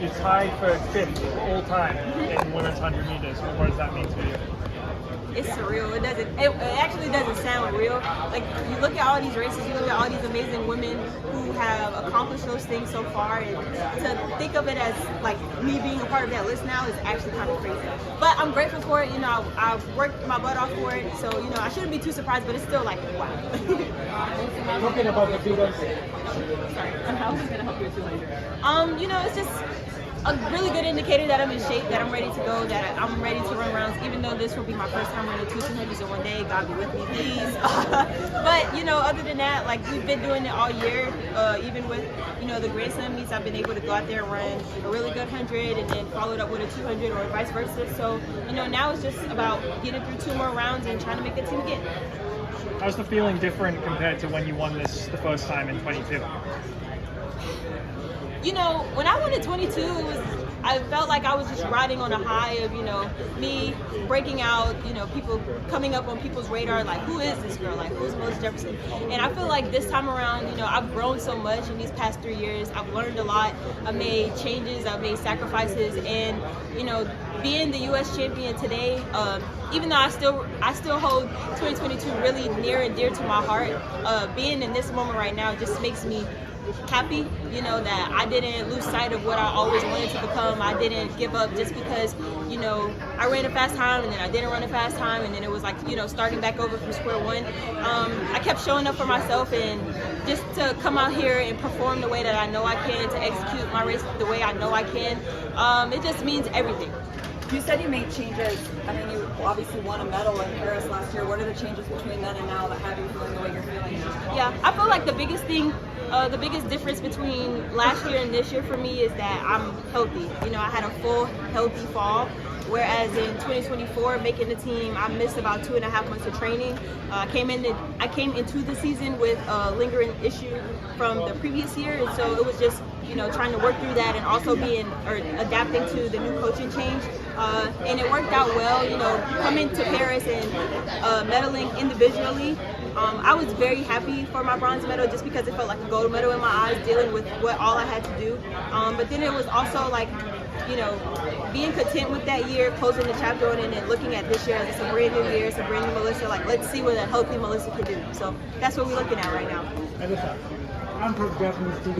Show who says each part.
Speaker 1: You're tied for 5th all time in women's 100 meters. What does that mean to you?
Speaker 2: It's surreal. It actually doesn't sound real. Like, you look at all these races, you look at all these amazing women who have accomplished those things so far, and to think of it as like me being a part of that list now is actually kind of crazy. But I'm grateful for it. You know, I've worked my butt off for it, so you know I shouldn't be too surprised. But it's still like, wow.
Speaker 1: Talking about the big
Speaker 2: Sorry, how is it gonna help you with 200? You know, it's just a really good indicator that I'm in shape, that I'm ready to go, that I'm ready to run rounds, even though this will be my first time running 200s in one day. God be with me, please. But, you know, other than that, like, we've been doing it all year, even with, you know, the Grand Slam meets, I've been able to go out there and run a really good 100 and then follow it up with a 200 or vice versa. So, you know, now it's just about getting through 2 more rounds and trying to make the team again.
Speaker 1: How's the feeling different compared to when you won this the first time in 22?
Speaker 2: You know, when I won at 22, I felt like I was just riding on a high of, you know, me breaking out, you know, people coming up on people's radar, like, who is this girl? Like, who's Melissa Jefferson? And I feel like this time around, you know, I've grown so much in these past 3 years. I've learned a lot. I've made changes. I've made sacrifices. And, you know, being the U.S. champion today, even though I still hold 2022 really near and dear to my heart, being in this moment right now just makes me happy, you know, that I didn't lose sight of what I always wanted to become. I didn't give up just because, you know, I ran a fast time and then I didn't run a fast time and then it was like, you know, starting back over from square one. I kept showing up for myself, and just to come out here and perform the way that I know I can, to execute my race the way I know I can, it just means everything.
Speaker 3: You said you made changes. I mean, you obviously won a medal in Paris last year. What are the changes between then and now that have you feeling the way you're feeling?
Speaker 2: Yeah, I feel like the biggest thing, the biggest difference between last year and this year for me is that I'm healthy. You know, I had a full healthy fall, whereas in 2024, making the team, I missed about 2.5 months of training. I came into the season with a lingering issue from the previous year, and so it was just, you know, trying to work through that and also adapting to the new coaching change. And it worked out well, you know, coming to Paris and medaling individually. I was very happy for my bronze medal just because it felt like a gold medal in my eyes, dealing with all I had to do. But then it was also like, you know, being content with that year, closing the chapter on it, and then looking at this year as it's a brand new year, it's a brand new Melissa. Like, let's see what a healthy Melissa can do. So that's what we're looking at right now.
Speaker 4: I'm from Japanese TV.